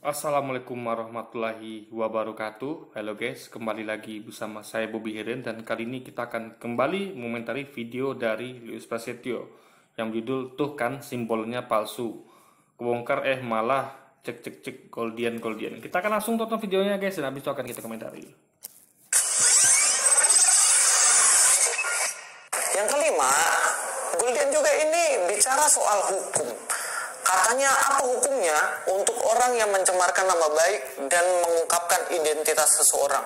Assalamualaikum warahmatullahi wabarakatuh. Halo guys, kembali lagi bersama saya Bobby Heren dan kali ini kita akan kembali mengomentari video dari Luis Prasetyo yang judul "Tuh kan simbolnya palsu. Kebongkar malah cek cek cek goldian goldian." Kita akan langsung tonton videonya guys dan habis itu akan kita komentari. Yang kelima, Goldian juga ini bicara soal hukum. Katanya apa hukumnya untuk orang yang mencemarkan nama baik dan mengungkapkan identitas seseorang.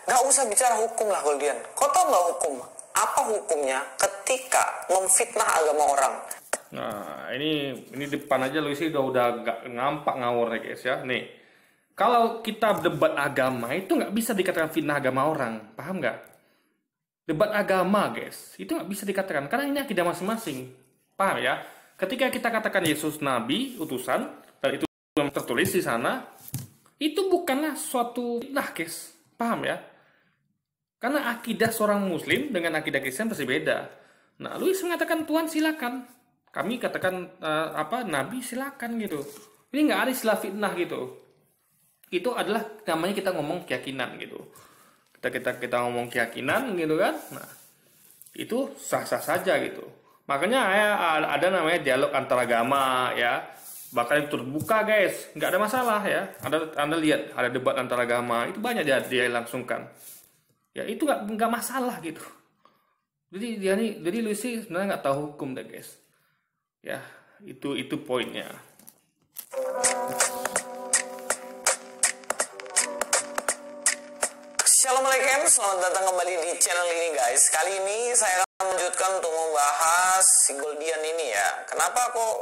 Gak usah bicara hukum lah Goldian. Kau tahu gak hukum? Apa hukumnya ketika memfitnah agama orang? Nah, ini depan aja Luis udah gak ngampak ngawur ya guys ya. Nih, kalau kita debat agama itu nggak bisa dikatakan fitnah agama orang, paham nggak? Debat agama guys, itu nggak bisa dikatakan karena ini akidah masing-masing, paham ya? Ketika kita katakan Yesus Nabi, utusan, dan itu yang tertulis di sana, itu bukanlah suatu fitnah guys, paham ya? Karena akidah seorang Muslim dengan akidah Kristen pasti beda. Nah, Luis mengatakan Tuhan silakan, kami katakan Nabi silakan gitu. Ini nggak ada istilah fitnah gitu. Itu adalah namanya kita ngomong keyakinan gitu. Kita ngomong keyakinan gitu kan. Nah, itu sah-sah saja gitu. Makanya ada namanya dialog antar agama ya. Bahkan itu terbuka guys, nggak ada masalah ya. Anda lihat ada debat antar agama, itu banyak dia langsungkan. Ya itu nggak masalah gitu. Jadi Lucy sebenarnya nggak tahu hukum deh guys. Ya itu poinnya. Assalamualaikum, selamat datang kembali di channel ini guys. Kali ini saya akan melanjutkan untuk membahas si Goldian ini ya. Kenapa kok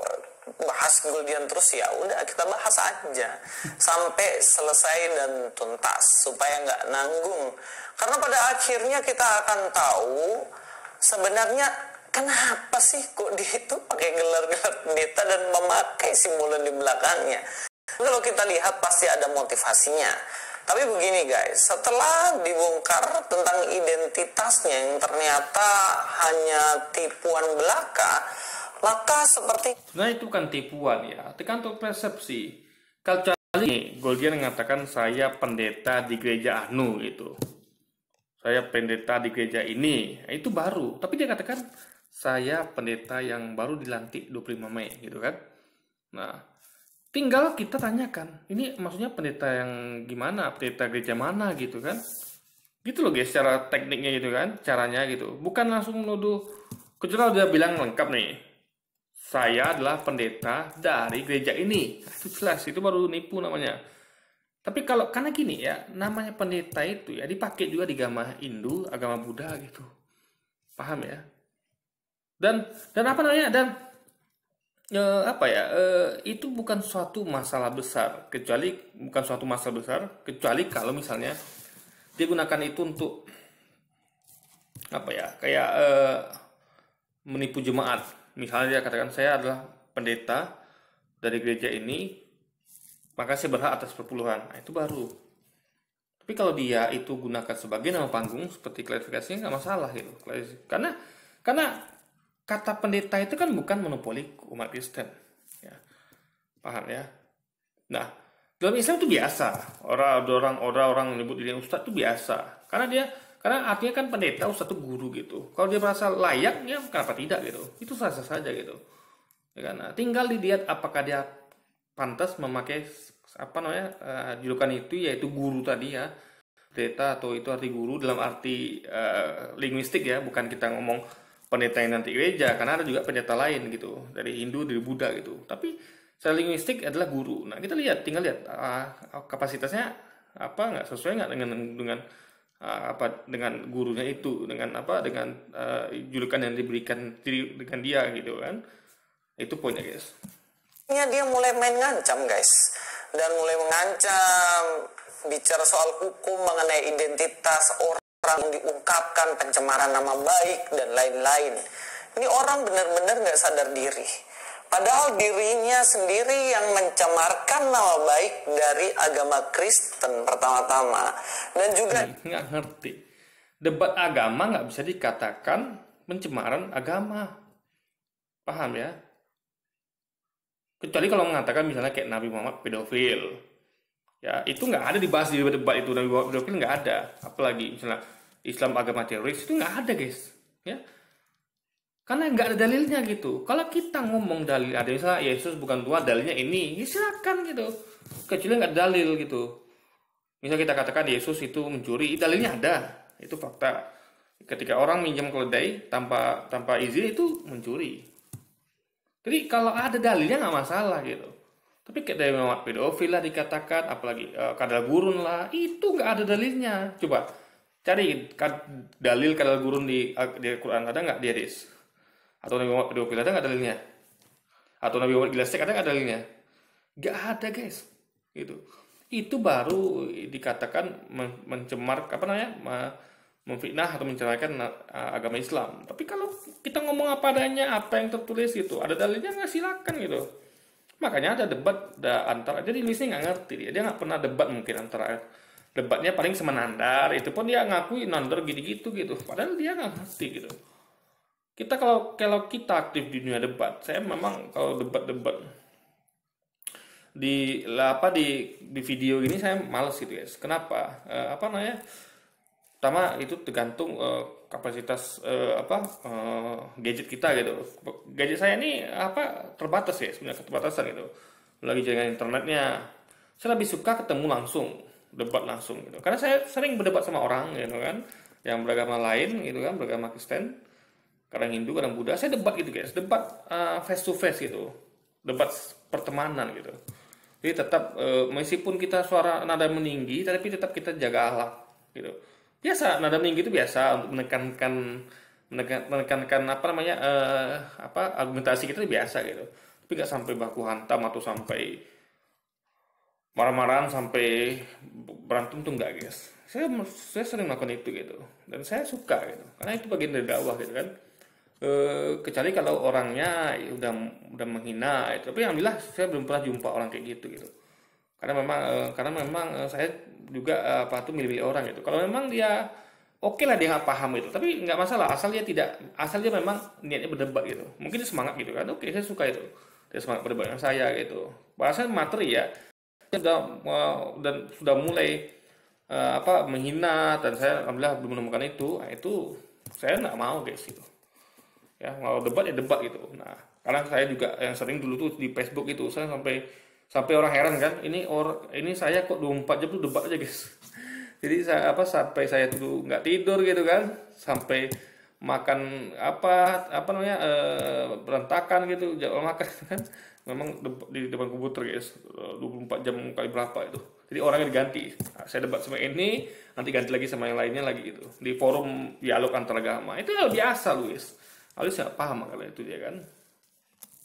bahas Goldian terus ya? Udah kita bahas aja sampai selesai dan tuntas supaya nggak nanggung. Karena pada akhirnya kita akan tahu sebenarnya kenapa sih kok dia itu pakai gelar-gelar pendeta dan memakai simbolan di belakangnya. Kalau kita lihat pasti ada motivasinya. Tapi begini guys, setelah dibongkar tentang identitasnya yang ternyata hanya tipuan belaka, maka seperti... Nah itu bukan tipuan ya, tergantung persepsi. Kalau kali Goldian mengatakan saya pendeta di gereja Anu gitu. Saya pendeta di gereja ini, itu baru. Tapi dia katakan saya pendeta yang baru dilantik 25 Mei gitu kan. Nah, tinggal kita tanyakan, ini maksudnya pendeta yang gimana, pendeta gereja mana gitu kan. Gitu loh guys, cara tekniknya gitu kan, caranya gitu. Bukan langsung menuduh, kecuali dia bilang lengkap nih, saya adalah pendeta dari gereja ini. Nah, itu jelas, itu baru nipu namanya. Tapi kalau, karena gini ya, namanya pendeta itu ya dipakai juga di agama Hindu, agama Buddha gitu. Paham ya? Dan apa namanya, dan itu bukan suatu masalah besar kecuali kalau misalnya dia gunakan itu untuk menipu jemaat. Misalnya dia katakan saya adalah pendeta dari gereja ini, maka saya berhak atas perpuluhan. Nah, itu baru. Tapi kalau dia itu gunakan sebagai nama panggung seperti klarifikasinya nggak masalah gitu. Karena kata pendeta itu kan bukan monopoli umat Kristen, ya. Paham ya? Nah, dalam Islam itu biasa. Orang menyebut diri ustadz itu biasa. Karena artinya kan pendeta, ustadz itu guru gitu. Kalau dia merasa layak, ya kenapa tidak gitu? Itu sah-sah saja gitu. Ya kan? Nah, tinggal dilihat apakah dia pantas memakai julukan itu, yaitu guru tadi ya. Pendeta atau itu arti guru dalam arti linguistik ya, bukan kita ngomong pendeta yang nanti gereja, karena ada juga pendeta lain gitu dari Hindu, dari Buddha gitu. Tapi secara linguistik adalah guru. Nah kita tinggal lihat kapasitasnya nggak sesuai nggak dengan gurunya itu, dengan julukan yang diberikan dengan dia gitu kan. Itu poinnya guys. Dia mulai main ngancam guys, dan mulai mengancam bicara soal hukum mengenai identitas orang diungkapkan, pencemaran nama baik dan lain-lain. Ini orang benar-benar nggak sadar diri. Padahal dirinya sendiri yang mencemarkan nama baik dari agama Kristen pertama-tama. Dan juga nggak ngerti. Debat agama nggak bisa dikatakan pencemaran agama. Paham ya? Kecuali kalau mengatakan misalnya kayak Nabi Muhammad pedofil, ya itu nggak ada dibahas di debat itu. Nabi Muhammad pedofil nggak ada. Apalagi misalnya Islam agama teroris itu nggak ada guys, ya karena nggak ada dalilnya gitu. Kalau kita ngomong dalil ada misalnya Yesus bukan Tuhan, dalilnya ini, ya silakan gitu. Kecuali nggak ada dalil gitu. Misal kita katakan Yesus itu mencuri, dalilnya ada, itu fakta. Ketika orang minjam keledai tanpa izin itu mencuri. Jadi kalau ada dalilnya nggak masalah gitu. Tapi kayak dari Muhammad pedofil lah dikatakan, apalagi kadal gurun lah, itu nggak ada dalilnya. Coba cari dalil kadal gurun di Al-Quran, ada nggak di hadis? Atau Nabi Muhammad pedofil ada nggak dalilnya? Atau Nabi Muhammad gila seks ada nggak dalilnya? Nggak ada guys, gitu. Itu baru dikatakan mencemar apa namanya, memfitnah atau menceraikan agama Islam. Tapi kalau kita ngomong apa adanya, apa yang tertulis gitu, ada dalilnya nggak, silakan gitu. Makanya ada debat antara, jadi Luis ini nggak ngerti, dia nggak pernah debat mungkin antara debatnya paling semenandar, itu pun dia ngakui nandar gitu-gitu gitu, padahal dia nggak ngerti gitu. Kita kalau kita aktif di dunia debat, saya memang kalau debat-debat di video ini saya males gitu guys. Kenapa? Apa namanya? Pertama itu tergantung kapasitas gadget kita gitu. Gadget saya ini terbatas ya, sebenarnya keterbatasan gitu. Lagi jaringan internetnya, saya lebih suka ketemu langsung, debat langsung gitu. Karena saya sering berdebat sama orang gitu kan, yang beragama lain gitu kan, beragama Kristen, kadang Hindu, kadang Buddha. Saya debat gitu guys, debat face to face gitu, debat pertemanan gitu. Jadi tetap meskipun kita suara nada meninggi, tapi tetap kita jaga akhlak gitu. Biasa nada meninggi itu biasa untuk menekankan apa namanya argumentasi kita itu biasa gitu. Tapi nggak sampai baku hantam atau sampai marah-marahan sampai berantem tuh enggak guys. Saya sering melakukan itu gitu dan saya suka gitu karena itu bagian dari dakwah gitu kan. Kecuali kalau orangnya udah menghina itu, tapi alhamdulillah saya belum pernah jumpa orang kayak gitu. Karena memang saya juga milih-milih orang gitu. Kalau memang dia oke lah, dia nggak paham itu, tapi nggak masalah asal dia memang niatnya berdebat gitu, mungkin dia semangat gitu kan. Oke, saya suka itu, dia semangat berdebat dengan saya gitu. Bahasa materi ya, dan sudah mulai menghina, dan saya alhamdulillah belum menemukan itu. Nah, itu saya nggak mau guys gitu. Ya kalau debat ya debat gitu. Nah karena saya juga yang sering dulu tuh di Facebook itu, saya sampai orang heran kan, ini saya kok 24 jam tuh debat aja guys. Jadi sampai saya tuh nggak tidur gitu kan, sampai makan berantakan gitu jadwal makan kan. Memang di depan komputer guys, 24 jam kali berapa itu. Jadi orangnya diganti. Nah, saya debat sama ini, nanti ganti lagi sama yang lainnya lagi gitu. Di forum dialog antar agama. Itu hal biasa Luis. Alus nggak paham kalau itu dia kan.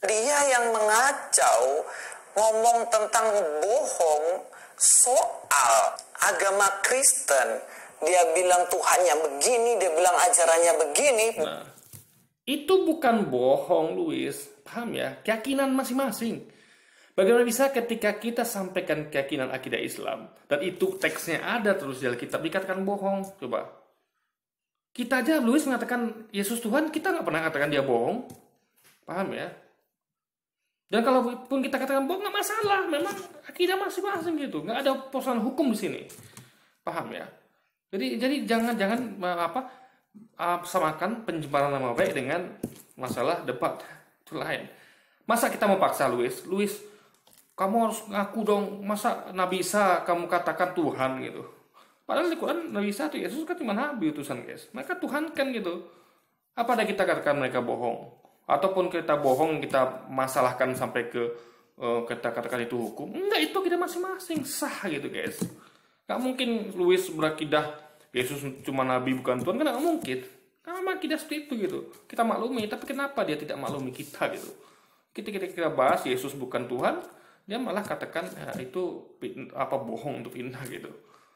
Dia yang mengacau, ngomong tentang bohong soal agama Kristen. Dia bilang Tuhannya begini, dia bilang ajarannya begini. Nah, itu bukan bohong Luis, paham ya? Keyakinan masing-masing. Bagaimana bisa ketika kita sampaikan keyakinan akidah Islam dan itu teksnya ada terus di Alkitab dikatakan bohong? Coba. Kita aja Luis mengatakan Yesus Tuhan, kita nggak pernah katakan dia bohong, paham ya? Dan kalaupun kita katakan bohong nggak masalah, memang akidah masing-masing gitu, nggak ada persoalan hukum di sini, paham ya? Jadi jangan samakan pencemaran nama baik dengan masalah debat itu lain. Masa kita mau paksa Luis, kamu harus ngaku dong, masa Nabi Isa kamu katakan Tuhan gitu? Padahal di Quran Nabi Isa itu Yesus kan cuma nabi utusan guys. Mereka Tuhan kan gitu. Apa ada kita katakan mereka bohong? Ataupun kita bohong, kita masalahkan sampai ke kita katakan itu hukum? Enggak, itu kita masing-masing sah gitu guys. Gak mungkin Luis berakidah Yesus cuma nabi bukan Tuhan, kan gak mungkin. Karena memang kita seperti itu gitu. Kita maklumi, tapi kenapa dia tidak maklumi kita gitu? Kita bahas Yesus bukan Tuhan, dia malah katakan itu bohong untuk fitnah gitu.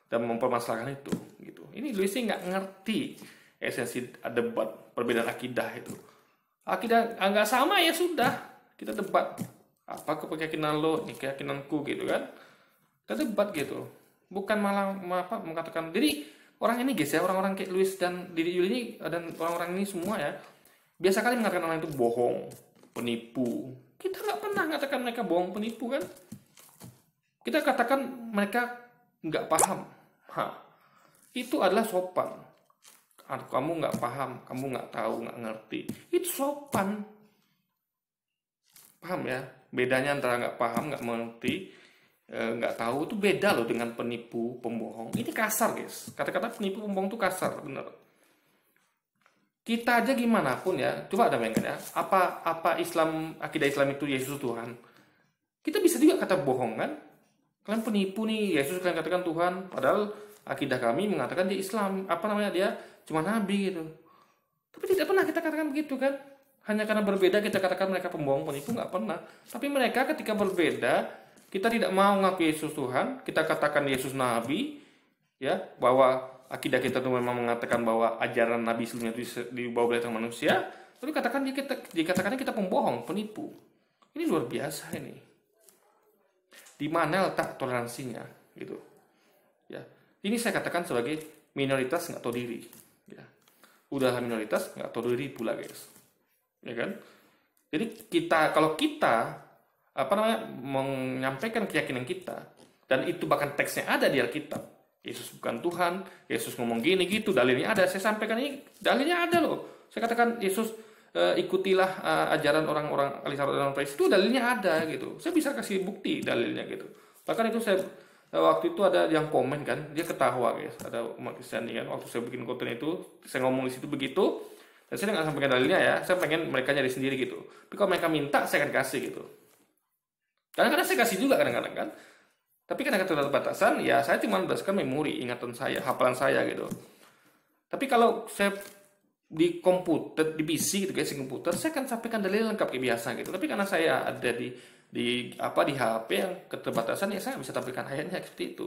Dan mempermasalahkan itu gitu. Ini Luis nggak ngerti esensi debat, perbedaan akidah itu. Akidah nggak sama ya sudah, kita debat. Apa keyakinan lo, ini keyakinanku gitu kan. Kita debat gitu. Bukan malah mengatakan. Jadi orang ini guys ya, orang-orang kayak Luis dan Didi Yuli ini dan orang-orang ini semua ya, biasa kali mengatakan orang itu bohong, penipu, Kita nggak pernah mengatakan mereka bohong, penipu kan? Kita katakan mereka nggak paham. Itu adalah sopan. Kamu nggak paham, kamu nggak tahu, nggak ngerti. Itu sopan. Paham ya? Bedanya antara nggak paham, nggak mengerti, nggak tahu itu beda loh dengan penipu, pembohong. Ini kasar guys. Kata-kata penipu, pembohong itu kasar, bener. Kita aja gimana pun ya, coba ada bayangkan ya. Apa Islam, akidah Islam itu Yesus Tuhan? Kita bisa juga kata bohong kan? Kalian penipu nih, Yesus kalian katakan Tuhan, padahal akidah kami mengatakan dia Islam, dia cuma nabi gitu. Tapi tidak pernah kita katakan begitu kan? Hanya karena berbeda kita katakan mereka pembohong, penipu, nggak pernah. Tapi mereka ketika berbeda, kita tidak mau ngaku Yesus Tuhan, kita katakan Yesus nabi, ya, bahwa akidah kita itu memang mengatakan bahwa ajaran nabi sebelumnya itu dibawa oleh manusia, lalu dikatakannya kita pembohong, penipu. Ini luar biasa ini. Di mana letak toleransinya gitu. Ya. Ini saya katakan sebagai minoritas nggak tahu diri. Ya. Udah minoritas nggak tahu diri pula guys. Ya kan? Jadi kalau kita menyampaikan keyakinan kita, dan itu bahkan teksnya ada di Alkitab, Yesus bukan Tuhan, Yesus ngomong gini gitu, dalilnya ada, saya sampaikan ini, dalilnya ada loh. Saya katakan Yesus ikutilah ajaran orang-orang Alisarot dan Paris, itu dalilnya ada gitu. Saya bisa kasih bukti dalilnya gitu. Bahkan itu saya waktu itu ada yang komen kan, dia ketawa guys, ada umat Kristiani kan, waktu saya bikin konten itu, saya ngomong di situ begitu. Dan saya nggak sampaikan dalilnya ya, saya pengen mereka nyari sendiri gitu. Tapi kalau mereka minta, saya akan kasih gitu. Kadang-kadang saya kasih juga kadang-kadang kan. Tapi karena keterbatasan, ya saya cuma berdasarkan memori, ingatan saya, hafalan saya gitu. Tapi kalau saya di komputer, di PC gitu guys, di komputer, saya akan sampaikan dalil lengkap kayak biasa gitu. Tapi karena saya ada di HP yang keterbatasan, ya saya nggak bisa tampilkan ayatnya seperti itu.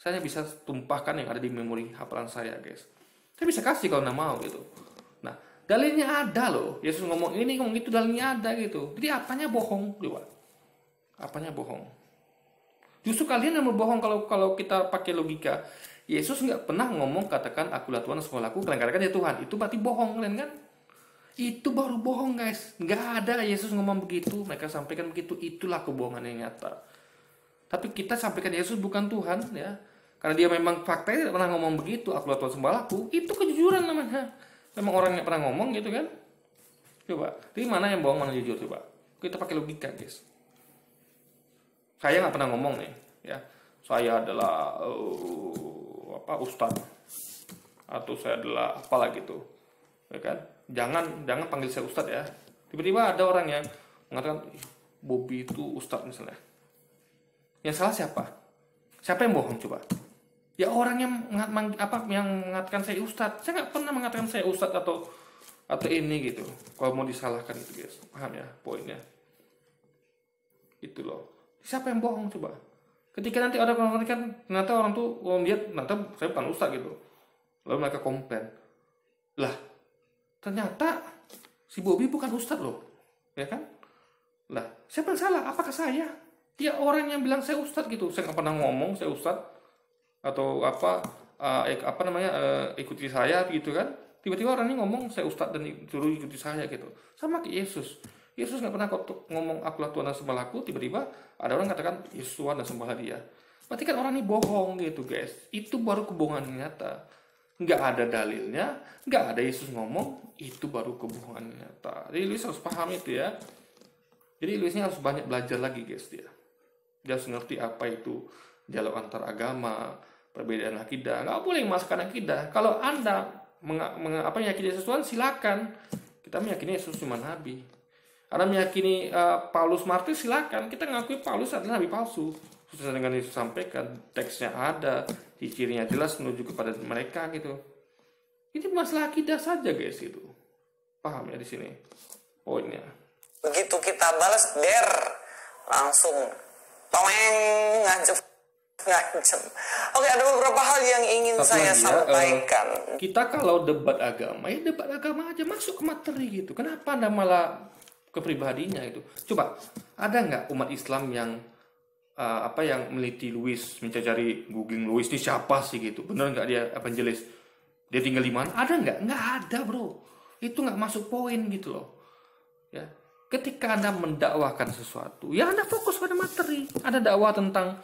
Saya bisa tumpahkan yang ada di memori hafalan saya guys. Saya bisa kasih kalau nggak mau gitu. Nah, dalilnya ada loh. Yesus ngomong ini, ngomong itu, dalilnya ada gitu. Jadi apanya bohong? Coba. Apanya bohong? Justru kalian yang berbohong kalau kita pakai logika. Yesus nggak pernah ngomong katakan akulah Tuhan sekolahku, kalian katakan ya Tuhan. Itu berarti bohong kalian kan? Itu baru bohong guys. Nggak ada Yesus ngomong begitu. Mereka sampaikan begitu. Itulah kebohongan yang nyata. Tapi kita sampaikan Yesus bukan Tuhan ya. Karena dia memang faktanya tidak pernah ngomong begitu. Akulah Tuhan sembahku. Itu kejujuran namanya. Memang orang yang pernah ngomong gitu kan. Coba. Jadi mana yang bohong, mana jujur coba. Kita pakai logika guys. Saya nggak pernah ngomong nih. Ya. Saya adalah ustadz. Atau saya adalah apalah gitu. Ya kan? Jangan panggil saya ustadz ya. Tiba-tiba ada orang yang mengatakan Bobby itu ustadz misalnya. Yang salah siapa? Siapa yang bohong coba? Ya orang yang mengatakan saya ustadz. Saya nggak pernah mengatakan saya ustadz atau ini gitu. Kalau mau disalahkan itu guys. Paham ya poinnya? Itu loh. Siapa yang bohong coba? Ketika nanti ada orang kan, ternyata orang tuh lihat, ternyata saya bukan ustadz gitu. Lalu mereka komplain. Lah, ternyata si Bobby bukan ustadz loh, ya kan? Lah, siapa yang salah? Apakah saya? Ya orang yang bilang saya ustadz gitu. Saya nggak pernah ngomong saya ustadz atau ikuti saya gitu kan? Tiba-tiba orang ini ngomong saya ustadz dan suruh ikuti saya gitu. Sama kayak Yesus. Yesus nggak pernah ngomong akulah Tuhan dan sembahku. Tiba-tiba ada orang katakan Yesus Tuhan dan sembahlah dia. Berarti kan orang ini bohong gitu guys. Itu baru kebohongan nyata. Nggak ada dalilnya, nggak ada Yesus ngomong, itu baru kebohongan nyata. Jadi Luis harus paham itu ya. Jadi Luisnya harus banyak belajar lagi guys dia. Dia harus ngerti apa itu dialog antar agama, perbedaan akidah. Nggak boleh memasukkan akidah. Kalau Anda meyakini Yesus Tuhan, silakan. Kita meyakini Yesus cuma nabi. Anda meyakini Paulus martir, silakan. Kita ngakui Paulus adalah nabi palsu. Sesuai dengan Yesus sampaikan, teksnya ada, cirinya jelas menuju kepada mereka gitu. Ini masalah akidah saja guys gitu. Paham ya di sini poinnya. Begitu kita balas langsung ngancem. Oke, ada beberapa hal yang ingin saya sampaikan. Kita kalau debat agama, ya debat agama aja, masuk ke materi gitu. Kenapa Anda malah ke pribadinya itu? Coba, ada nggak umat Islam yang yang meliti Louis, mencari googling Louis ini siapa sih gitu? Bener nggak dia evangelis? Dia tinggal di mana? Ada nggak? Nggak ada bro. Itu nggak masuk poin gitu loh. Ya, ketika Anda mendakwahkan sesuatu, ya Anda fokus pada materi. Ada dakwah tentang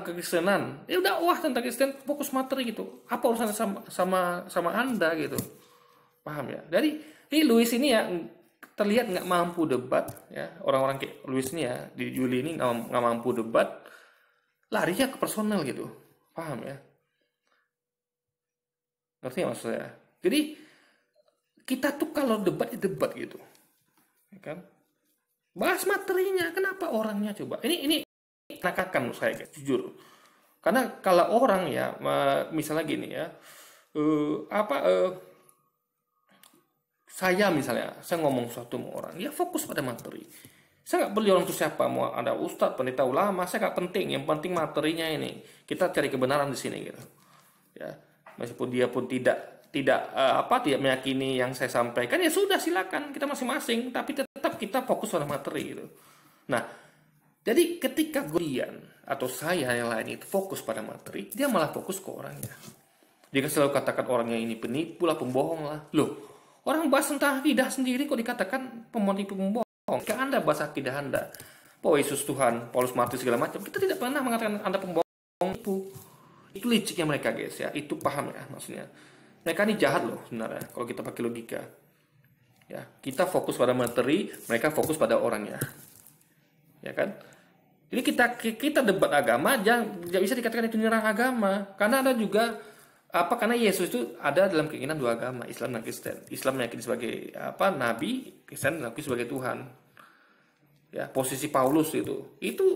kekristenan, ya dakwah tentang Kristen, fokus materi gitu. Apa urusannya sama Anda gitu, paham ya? Jadi ini Louis ini ya terlihat nggak mampu debat ya, orang-orang kayak Louis ini ya di Juli ini nggak mampu debat, larinya ke personal gitu, paham ya? Ngerti nggak maksud saya? Jadi kita tuh kalau debat ya debat gitu, ya kan? Bahas materinya, kenapa orangnya coba? Ini nakakkan menurut saya, guys, jujur. Karena kalau orang ya, misalnya gini ya, saya misalnya, saya ngomong sesuatu sama orang, ya fokus pada materi. Saya nggak peduli orang itu siapa, mau ada ustadz, pendeta, ulama, saya nggak penting. Yang penting materinya ini. Kita cari kebenaran di sini gitu. Ya, meskipun dia pun tidak meyakini yang saya sampaikan, ya sudah silakan kita masing-masing. Tapi tetap kita fokus pada materi gitu. Nah, jadi ketika Golian atau saya yang lain itu fokus pada materi, dia malah fokus ke orangnya. Dia selalu katakan orangnya ini penipu lah, pembohong lah. Loh, orang bahas tentang akidah sendiri kok dikatakan penipu, pembohong. Jika Anda bahas akidah Anda, bahwa Yesus Tuhan, Paulus martir segala macam, kita tidak pernah mengatakan Anda pembohong, itu liciknya mereka, guys ya. Itu paham ya maksudnya. Mereka ini jahat loh sebenarnya kalau kita pakai logika. Ya, kita fokus pada materi, mereka fokus pada orangnya. Ya kan? Jadi kita debat agama jangan bisa dikatakan itu menyerang agama, karena ada juga karena Yesus itu ada dalam keinginan dua agama, Islam dan Kristen. Islam meyakini sebagai nabi, Kristen meyakini sebagai Tuhan. Ya, posisi Paulus itu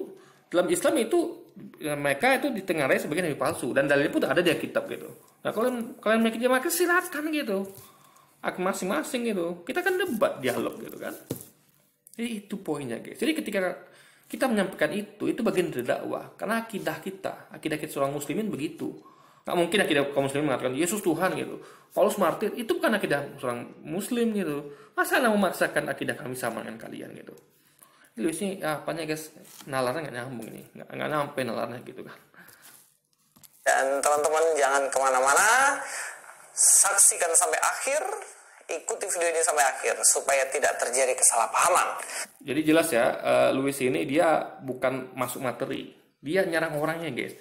dalam Islam itu ya, mereka itu ditengarai sebagai nabi palsu dan dalilnya pun ada di Alkitab gitu. Nah, kalau kalian meyakini mereka silakan gitu. Masing-masing gitu. Kita kan debat, dialog gitu kan. Jadi itu poinnya, guys. Jadi ketika kita menyampaikan itu bagian dari dakwah. Karena akidah kita seorang muslimin begitu. Nggak mungkin akidah kaum muslimin mengatakan Yesus Tuhan gitu. Paulus martir, itu bukan akidah seorang muslim gitu. Masa anda memaksakan akidah kami sama dengan kalian gitu. Jadi ini apanya, guys, nalarnya nggak nyambung ini. Nggak nyampe nalarnya gitu kan. Dan teman-teman jangan kemana-mana, saksikan sampai akhir, ikuti video ini sampai akhir supaya tidak terjadi kesalahpahaman. Jadi jelas ya, Louis ini dia bukan masuk materi, dia nyerang orangnya, guys.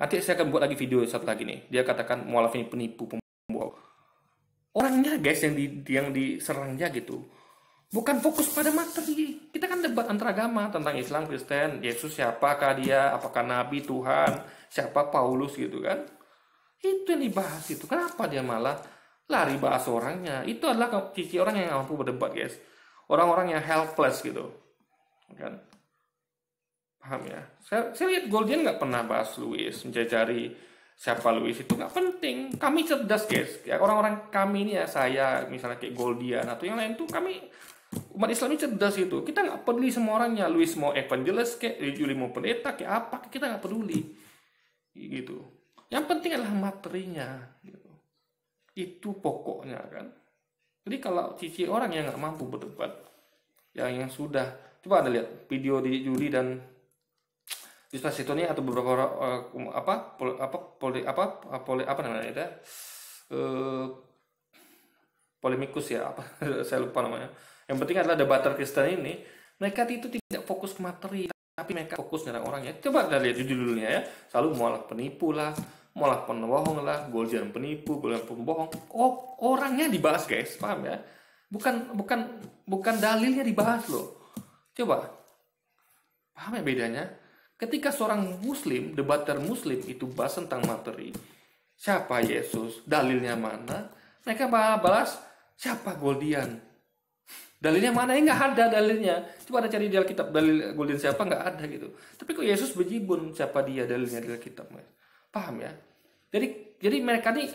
Nanti saya akan buat lagi video satu lagi nih. Dia katakan mualaf ini penipu, pembohong. Orangnya, guys, yang diserangnya gitu. Bukan fokus pada materi. Kita kan debat antar agama tentang Islam, Kristen, Yesus siapakah dia, apakah nabi, Tuhan, siapa Paulus gitu kan. Itu yang dibahas itu. Kenapa dia malah lari bahas orangnya? Itu adalah ciri orang yang mampu berdebat, guys. Orang-orang yang helpless gitu. Kan? Paham ya? Saya lihat Goldian nggak pernah bahas Louis, mencari siapa Louis, itu nggak penting. Kami cerdas, guys. Ya, orang-orang kami ini ya, saya misalnya kayak Goldian atau yang lain tuh, kami umat Islam ini cerdas itu. Kita nggak peduli sama orangnya. Louis mau evangelis kayak Juli mau pendeta kayak apa, kita nggak peduli gitu. Yang penting adalah materinya gitu. Itu pokoknya kan. Jadi kalau cici orang yang nggak mampu berdebat, yang sudah, coba Anda lihat video di Juli dan Despacito ini atau beberapa polemikus ya, saya lupa namanya. Yang penting adalah debater Kristen ini, mereka itu tidak fokus ke materi, tapi mereka fokus dengan orangnya. Coba Anda lihat judulnya ya, selalu mualaf penipu lah, mualaf pembohong lah, Goldian penipu, Goldian pembohong. Oh, orangnya dibahas, guys, paham ya? Bukan dalilnya dibahas loh. Coba, paham ya bedanya? Ketika seorang muslim, debater muslim itu bahas tentang materi, siapa Yesus, dalilnya mana, mereka balas siapa Goldian, dalilnya mana, ya nggak ada dalilnya. Coba ada cari di Alkitab dalil Goldian siapa, nggak ada gitu. Tapi kok Yesus bejibun siapa dia, dalilnya di Alkitab, paham ya? Jadi mereka nih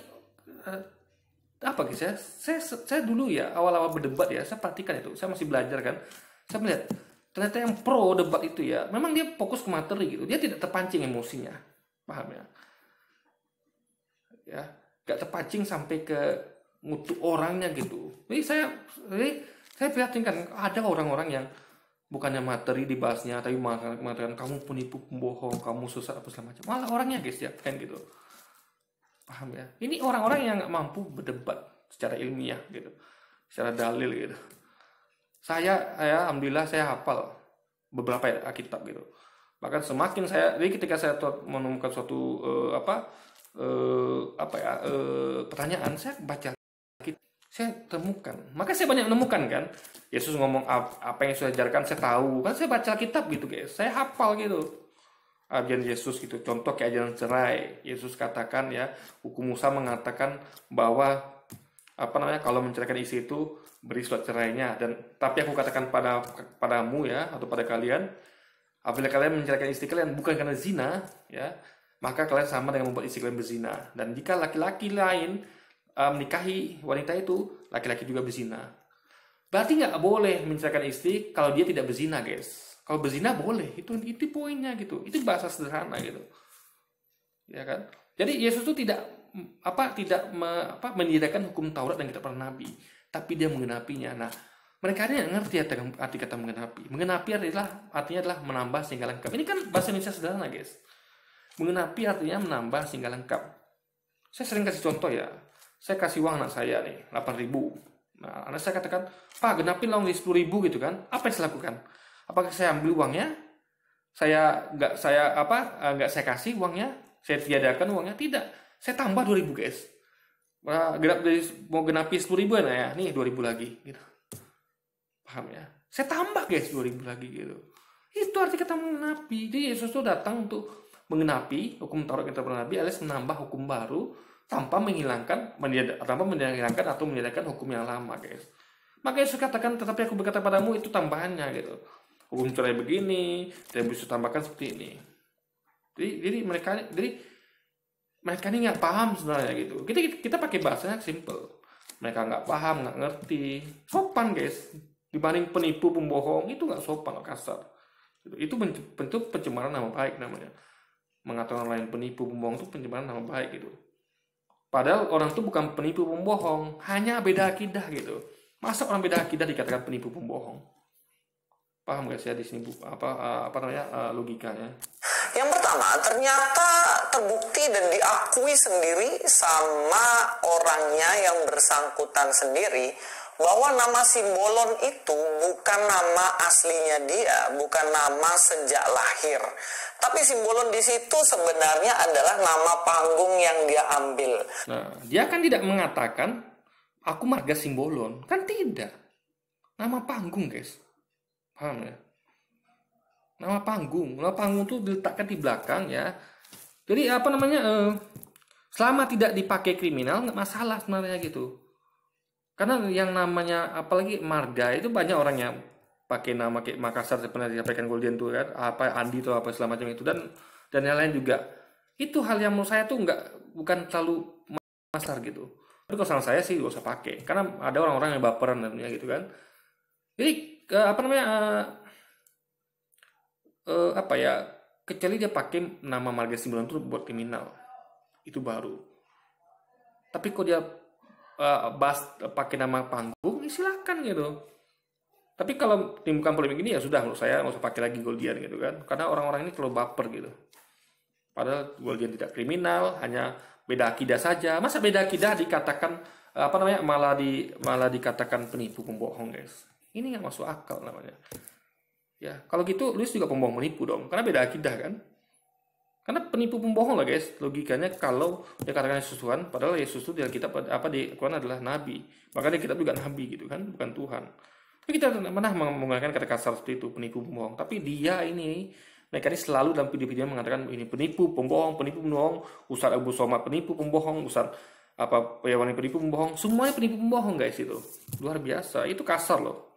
apa guys ya? Saya dulu ya awal-awal berdebat ya, saya perhatikan itu, saya masih belajar kan, saya melihat ternyata yang pro debat itu ya, memang dia fokus ke materi gitu, dia tidak terpancing emosinya, paham ya? Ya, nggak terpancing sampai ke ngutuk orangnya gitu. Jadi saya perhatikan ada orang-orang yang bukannya materi dibahasnya, tapi mengatakan kamu penipu, pembohong, kamu sesat apa segala macam. Malah orangnya, guys ya, kan gitu. Paham ya? Ini orang-orang yang nggak mampu berdebat secara ilmiah gitu, secara dalil gitu. Alhamdulillah saya hafal beberapa Alkitab gitu. Bahkan semakin jadi ketika saya menemukan suatu pertanyaan, saya baca Alkitab, saya temukan. Maka saya banyak menemukan kan. Yesus ngomong apa yang sudah ajarkan, saya tahu kan, saya baca Alkitab gitu guys, saya hafal gitu. Ajaran Yesus gitu, contoh kayak ajaran cerai. Yesus katakan ya, hukum Musa mengatakan bahwa kalau menceraikan istri itu beri surat cerainya, tapi aku katakan padamu ya, atau pada kalian, apabila kalian menceraikan istri kalian bukan karena zina ya, maka kalian sama dengan membuat istri kalian berzina. Dan jika laki-laki lain menikahi wanita itu, laki-laki juga berzina. Berarti nggak boleh menceraikan istri kalau dia tidak berzina guys. Kalau berzina boleh, itu poinnya gitu. Itu bahasa sederhana gitu, ya kan? Jadi Yesus itu tidak menyediakan hukum Taurat dan kitab para nabi, tapi dia menggenapinya. Nah, mereka ini ngerti arti kata menggenapi. Menggenapi artinya adalah menambah sehingga lengkap. Ini kan bahasa Indonesia sederhana guys. Menggenapi artinya menambah sehingga lengkap. Saya sering kasih contoh ya. Saya kasih uang anak saya nih 8.000. Nah, anak saya katakan, Pak, genapin dong di 10.000 gitu kan? Apa yang saya lakukan? Apakah saya ambil uangnya? Nggak saya kasih uangnya? Saya tiadakan uangnya? Tidak. Saya tambah 2.000 guys. Mau genapi 10.000 ya? Nih 2.000 lagi. Gitu. Paham ya? Saya tambah guys 2.000 lagi gitu. Itu arti kata menggenapi. Jadi Yesus itu datang untuk menggenapi hukum Taurat kitab para nabi, alias menambah hukum baru tanpa menghilangkan atau menyediakan hukum yang lama guys. Maka Yesus katakan, tetapi aku berkata padamu, itu tambahannya gitu. Hukum cerai begini, tidak bisa tambahkan seperti ini. Jadi mereka ini nggak paham sebenarnya gitu. Kita pakai bahasanya simple. Mereka nggak paham, nggak ngerti. Sopan guys. Dibanding penipu, pembohong, itu nggak sopan, kasar. Itu bentuk pencemaran nama baik namanya. Mengatakan orang lain penipu, pembohong itu pencemaran nama baik gitu. Padahal orang itu bukan penipu, pembohong, hanya beda akidah gitu. Masa orang beda akidah dikatakan penipu, pembohong? Paham gak sih di sini logikanya? Yang pertama, ternyata terbukti dan diakui sendiri sama orangnya yang bersangkutan sendiri bahwa nama Simbolon itu bukan nama aslinya dia, bukan nama sejak lahir. Tapi Simbolon di situ sebenarnya adalah nama panggung yang dia ambil. Nah, dia kan tidak mengatakan aku marga Simbolon, kan tidak. Nama panggung, guys. Paham ya? Nama panggung itu diletakkan di belakang ya. Jadi selama tidak dipakai kriminal nggak masalah sebenarnya gitu. Karena yang namanya apalagi marga itu banyak orang yang pakai nama kayak Makassar sebenarnya disampaikan Goldian tuh kan, Andi atau apa segala macam itu dan yang lain juga. Itu hal yang menurut saya tuh bukan terlalu masalah gitu. Tapi kalau saran saya sih gak usah pakai karena ada orang-orang yang baperan dan gitu kan. Jadi kecuali dia pakai nama marga Simbolon itu buat kriminal, itu baru. Tapi kalau dia pakai nama panggung, silakan gitu. Tapi kalau timbulkan polemik ini ya sudah, menurut saya nggak usah pakai lagi Goldian gitu kan, karena orang-orang ini terlalu baper gitu. Padahal Goldian tidak kriminal, hanya beda akidah saja. Masa beda akidah dikatakan malah dikatakan penipu, pembohong guys. Ini nggak masuk akal namanya. Ya, kalau gitu Luis juga pembohong menipu dong, karena beda akidah kan. Karena penipu pembohong lah guys, logikanya kalau dia katakan Yesus Tuhan, padahal Yesus itu di kitab di Quran adalah nabi. Makanya kitab juga nabi gitu kan, bukan Tuhan. Tapi kita pernah menggunakan kata kasar seperti itu, penipu pembohong. Tapi mereka ini selalu dalam video-video mengatakan ini penipu pembohong, Ustaz Abu Somad penipu pembohong, Ustaz Yawani penipu pembohong, semuanya penipu pembohong guys itu. Luar biasa, itu kasar loh.